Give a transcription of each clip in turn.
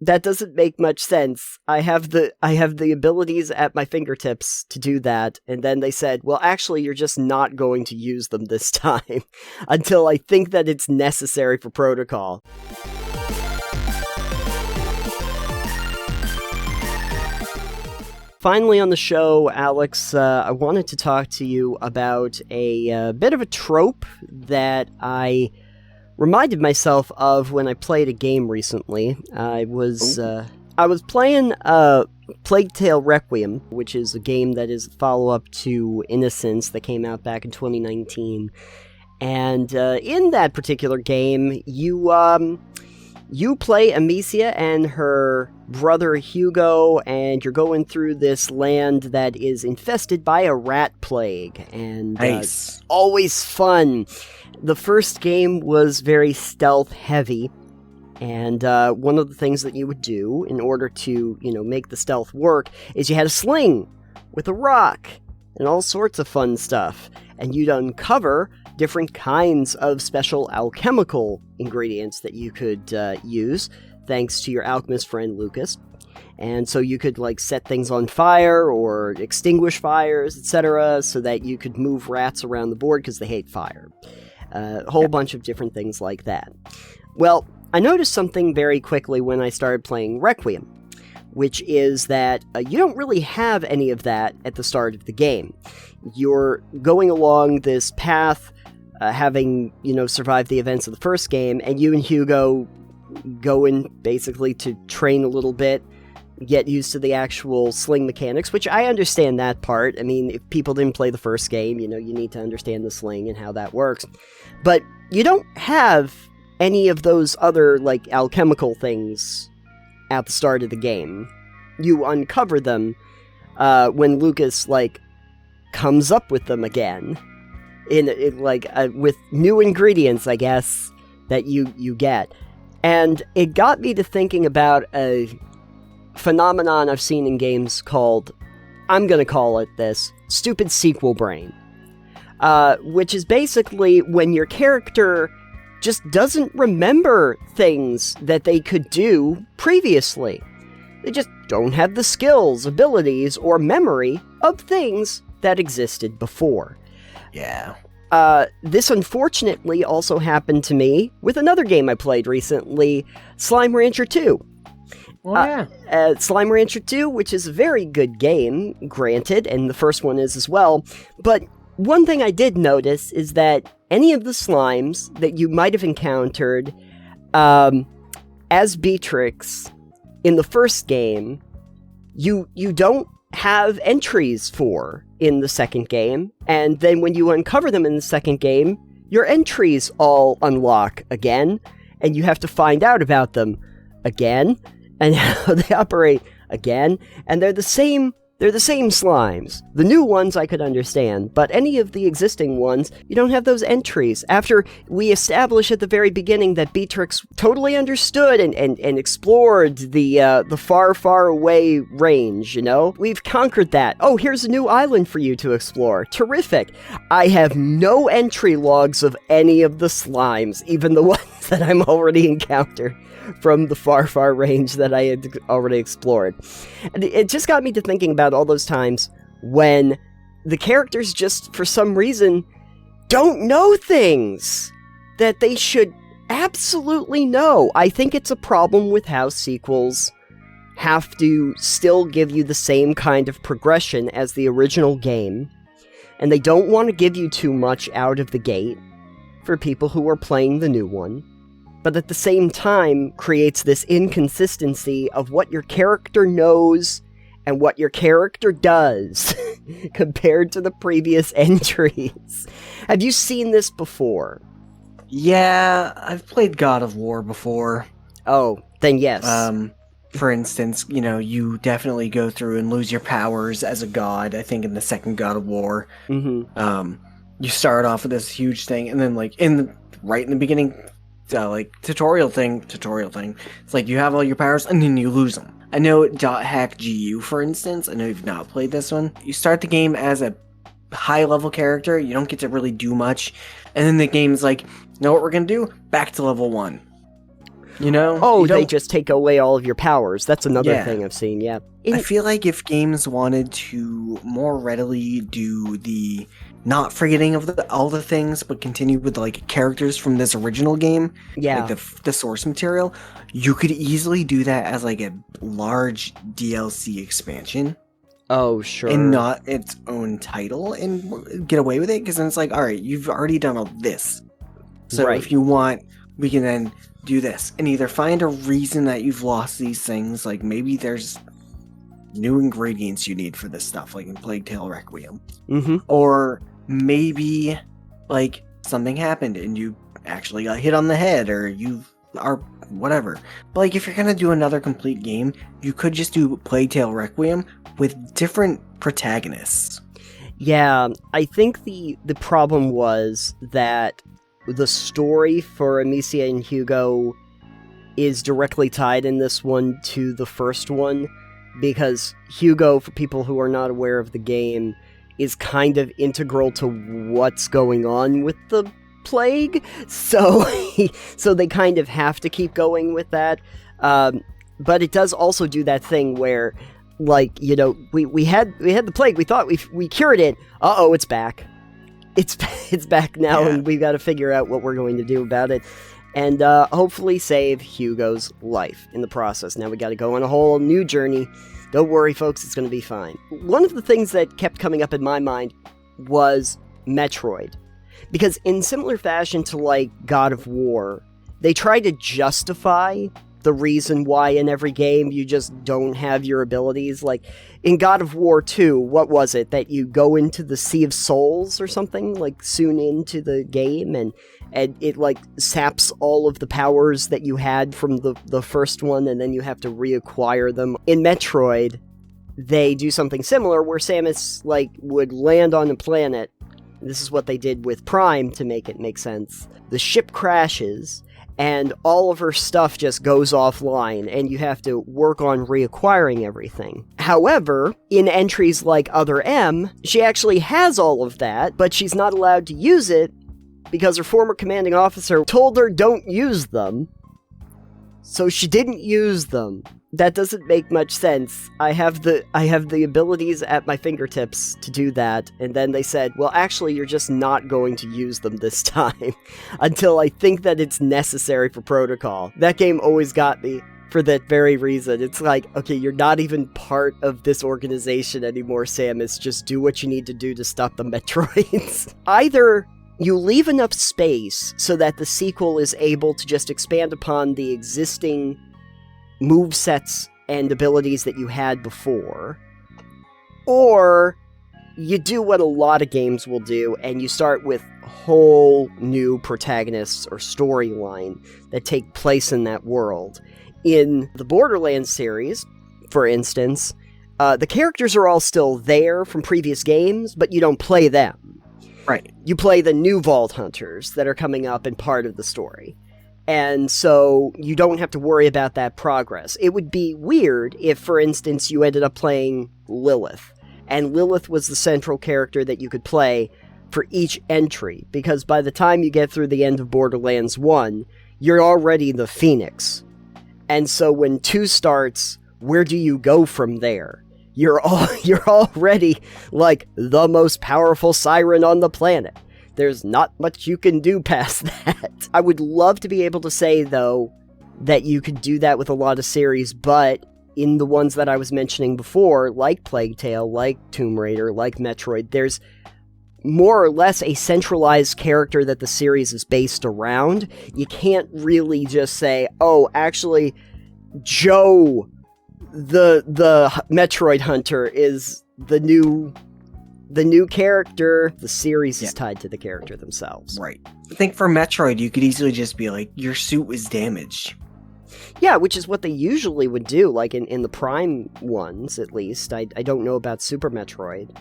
that doesn't make much sense. I have the abilities at my fingertips to do that, and then they said, well, actually, you're just not going to use them this time until I think that it's necessary for protocol. Finally on the show, Alex, I wanted to talk to you about a bit of a trope that I reminded myself of when I played a game recently. I was playing Plague Tale Requiem, which is a game that is a follow-up to Innocence that came out back in 2019. And in that particular game, you play Amnesia and her brother Hugo, and you're going through this land that is infested by a rat plague. And nice. Always fun. The first game was very stealth heavy, and one of the things that you would do in order to, make the stealth work is you had a sling with a rock and all sorts of fun stuff, and you'd uncover different kinds of special alchemical ingredients that you could use, thanks to your alchemist friend Lucas. And so you could set things on fire or extinguish fires, etc., so that you could move rats around the board because they hate fire. A whole bunch of different things like that. Well, I noticed something very quickly when I started playing Requiem, which is that you don't really have any of that at the start of the game. You're going along this path, having, survived the events of the first game, and you and Hugo go in basically to train a little bit, get used to the actual sling mechanics, which I understand that part. I mean, if people didn't play the first game, you need to understand the sling and how that works. But you don't have any of those other, alchemical things at the start of the game. You uncover them when Lucas, comes up with them again. With new ingredients, I guess, that you get. And it got me to thinking about a phenomenon I've seen in games called, I'm gonna call it this, stupid sequel brain. Which is basically when your character just doesn't remember things that they could do previously. They just don't have the skills, abilities, or memory of things that existed before. Yeah. This unfortunately also happened to me with another game I played recently, Slime Rancher 2. Oh, yeah. Slime Rancher 2, which is a very good game, granted, and the first one is as well, but one thing I did notice is that any of the slimes that you might have encountered as Beatrix in the first game, you don't have entries for in the second game, and then when you uncover them in the second game, your entries all unlock again, and you have to find out about them again, and how they operate again, and they're the same slimes. The new ones I could understand, but any of the existing ones, you don't have those entries. After we establish at the very beginning that Beatrix totally understood and explored the far, far away range, We've conquered that. Oh, here's a new island for you to explore. Terrific. I have no entry logs of any of the slimes, even the ones that I'm already encountered from the far, far range that I had already explored. And it just got me to thinking about all those times when the characters just, for some reason, don't know things that they should absolutely know. I think it's a problem with how sequels have to still give you the same kind of progression as the original game, and they don't want to give you too much out of the gate for people who are playing the new one, but at the same time creates this inconsistency of what your character knows and what your character does compared to the previous entries. Have you seen this before? Yeah, I've played God of War before. Oh, then yes. For instance, you definitely go through and lose your powers as a god, I think in the second God of War. Mm-hmm. You start off with this huge thing, and then right in the beginning, tutorial thing. It's like you have all your powers, and then you lose them. I know .hack GU, for instance. I know you've not played this one. You start the game as a high-level character. You don't get to really do much. And then the game's like, you know what we're going to do? Back to level 1. You know? Oh, You they don't- just take away all of your powers. That's another Yeah. thing I've seen, yeah. I feel like if games wanted to more readily do the not forgetting of all the things, but continue with like characters from this original game, Yeah. like the source material, you could easily do that as like a large DLC expansion Oh, sure. and not its own title and get away with it. Because then it's like, all right, you've already done all this, so Right. if you want, we can then do this and either find a reason that you've lost these things, like maybe there's new ingredients you need for this stuff, like in Plague Tale Requiem. Mm-hmm. Or maybe, like, something happened and you actually got hit on the head, or you are whatever. But, like, if you're gonna do another complete game, you could just do Plague Tale Requiem with different protagonists. Yeah, I think the problem was that the story for Amicia and Hugo is directly tied in this one to the first one, because Hugo, for people who are not aware of the game, is kind of integral to what's going on with the plague, so so they kind of have to keep going with that. But it does also do that thing where, like, you know, we had the plague, we thought we cured it. Uh-oh, it's back. It's back now, Yeah. and we've got to figure out what we're going to do about it. And hopefully save Hugo's life in the process. Now we got to go on a whole new journey. Don't worry, folks, it's going to be fine. One of the things that kept coming up in my mind was Metroid. Because in similar fashion to, like, God of War, they try to justify the reason why in every game you just don't have your abilities. Like, in God of War 2, what was it? That you go into the Sea of Souls or something, like, soon into the game, and it, like, saps all of the powers that you had from the first one, and then you have to reacquire them. In Metroid, they do something similar, where Samus, like, would land on a planet. This is what they did with Prime to make it make sense. The ship crashes, and all of her stuff just goes offline, and you have to work on reacquiring everything. However, in entries like Other M, she actually has all of that, but she's not allowed to use it because her former commanding officer told her don't use them. So she didn't use them. That doesn't make much sense. I have the abilities at my fingertips to do that, and then they said, well, actually, you're just not going to use them this time until I think that it's necessary for protocol. That game always got me for that very reason. It's like, okay, you're not even part of this organization anymore, Samus. Just do what you need to do to stop the Metroids. Either you leave enough space so that the sequel is able to just expand upon the existing movesets and abilities that you had before, or you do what a lot of games will do, and you start with whole new protagonists or storyline that take place in that world. In the Borderlands series, for instance, the characters are all still there from previous games, but you don't play them. Right. You play the new Vault Hunters that are coming up in part of the story. And so you don't have to worry about that progress. It would be weird if, for instance, you ended up playing Lilith, and Lilith was the central character that you could play for each entry, because by the time you get through the end of Borderlands 1, you're already the Phoenix. And so when 2 starts, where do you go from there? You're already, like, the most powerful siren on the planet. There's not much you can do past that. I would love to be able to say, though, that you could do that with a lot of series, but in the ones that I was mentioning before, like Plague Tale, like Tomb Raider, like Metroid, there's more or less a centralized character that the series is based around. You can't really just say, oh, actually, Joe, the Metroid hunter, is the new character. The series is tied to the character themselves. Right. I think for Metroid, you could easily just be like, your suit was damaged. Yeah, which is what they usually would do, like in the Prime ones, at least. I don't know about Super Metroid.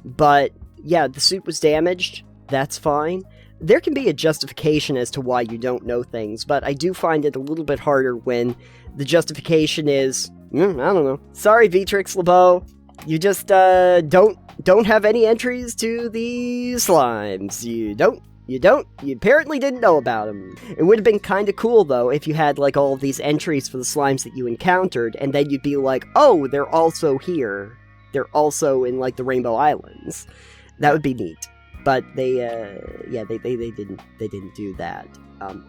But, yeah, the suit was damaged. That's fine. There can be a justification as to why you don't know things, but I do find it a little bit harder when the justification is, I don't know. Sorry, Vitrix LeBeau. You just don't have any entries to the slimes. You You don't? You apparently didn't know about them. It would have been kind of cool, though, if you had, like, all of these entries for the slimes that you encountered, and then you'd be like, oh, they're also here. They're also in, like, the Rainbow Islands. That would be neat. But they didn't do that.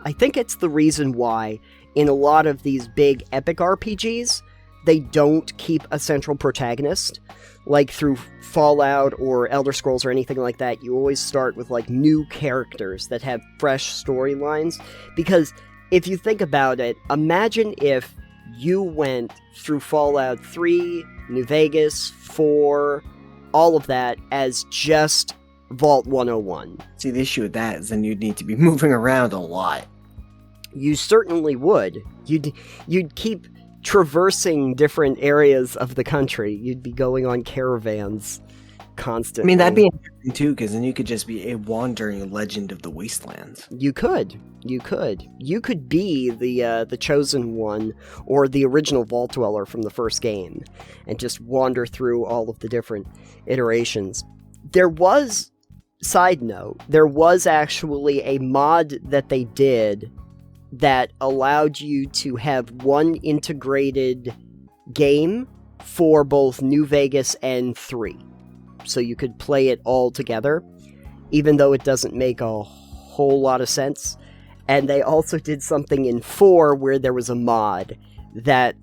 I think it's the reason why, in a lot of these big epic RPGs, they don't keep a central protagonist. Like through Fallout or Elder Scrolls or anything like that, you always start with like new characters that have fresh storylines. Because if you think about it, imagine if you went through Fallout 3, New Vegas, 4, all of that as just Vault 101. See, the issue with that is then you'd need to be moving around a lot. You certainly would. You'd keep traversing different areas of the country. You'd be going on caravans constantly. I mean, that'd be interesting too, because then you could just be a wandering legend of the wastelands. You could be the chosen one or the original vault dweller from the first game and just wander through all of the different iterations. There was, side note, there was actually a mod that they did that allowed you to have one integrated game for both New Vegas and 3. So you could play it all together, even though it doesn't make a whole lot of sense. And they also did something in 4 where there was a mod that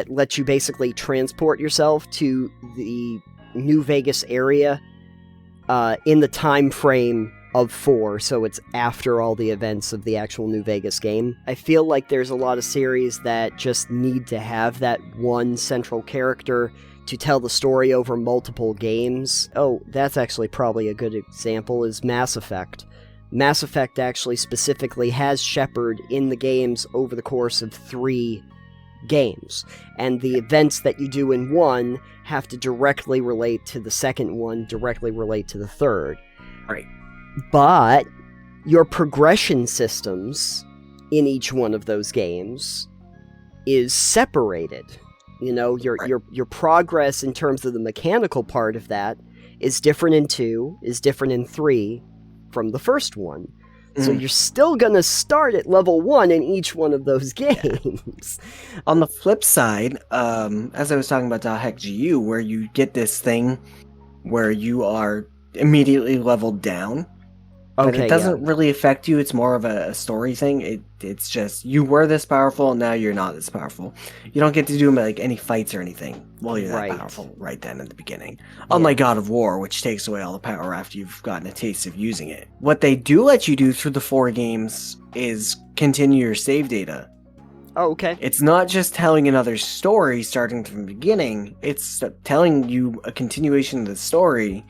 lets you basically transport yourself to the New Vegas area in the time frame of 4, so it's after all the events of the actual New Vegas game. I feel like there's a lot of series that just need to have that one central character to tell the story over multiple games. Oh, that's actually probably a good example, is Mass Effect. Mass Effect actually specifically has Shepard in the games over the course of 3 games, and the events that you do in 1 have to directly relate to the second one, directly relate to the third. Right. But your progression systems in each one of those games is separated. You know, your progress in terms of the mechanical part of that is different in 2, is different in 3 from the first one. So you're still gonna start at level 1 in each one of those games. On the flip side, as I was talking about .hack GU, where you get this thing where you are immediately leveled down, but it doesn't really affect you. It's more of a story thing. It's just, you were this powerful, and now you're not this powerful. You don't get to do like any fights or anything while you're that powerful right then at the beginning. Unlike God of War, which takes away all the power after you've gotten a taste of using it. What they do let you do through the 4 games is continue your save data. Oh, okay. It's not just telling another story starting from the beginning. It's telling you a continuation of the story,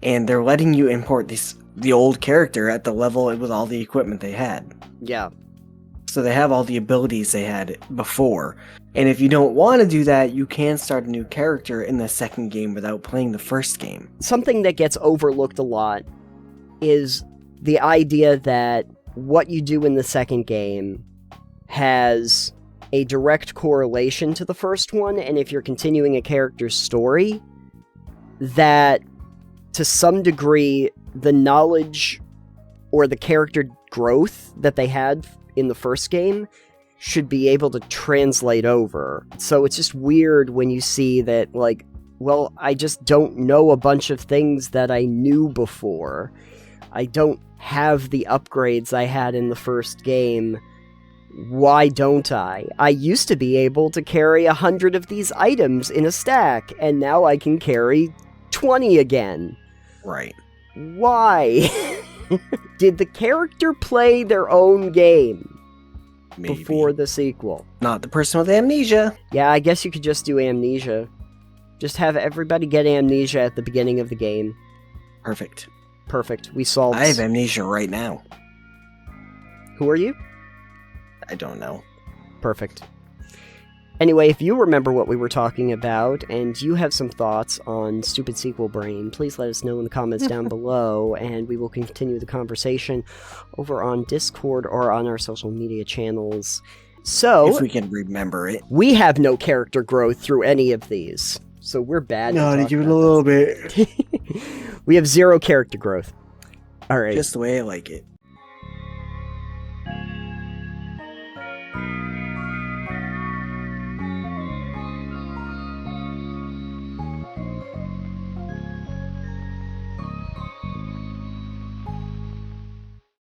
and they're letting you import the old character at the level with all the equipment they had. Yeah. So they have all the abilities they had before. And if you don't want to do that, you can start a new character in the second game without playing the first game. Something that gets overlooked a lot is the idea that what you do in the second game has a direct correlation to the first one, and if you're continuing a character's story, that to some degree the knowledge or the character growth that they had in the first game should be able to translate over. So it's just weird when you see that, like, well, I just don't know a bunch of things that I knew before. I don't have the upgrades I had in the first game. Why don't I? I used to be able to carry 100 of these items in a stack, and now I can carry 20 again. Right. Why? Did the character play their own game before the sequel? Not the person with amnesia. Yeah, I guess you could just do amnesia. Just have everybody get amnesia at the beginning of the game. Perfect. We solved... I have amnesia right now. Who are you? I don't know. Perfect. Anyway, if you remember what we were talking about, and you have some thoughts on Stupid Sequel Brain, please let us know in the comments down below, and we will continue the conversation over on Discord or on our social media channels. So, if we can remember it. We have no character growth through any of these, so we're bad. No, to give it a little bit. We have 0 character growth. All right. Just the way I like it.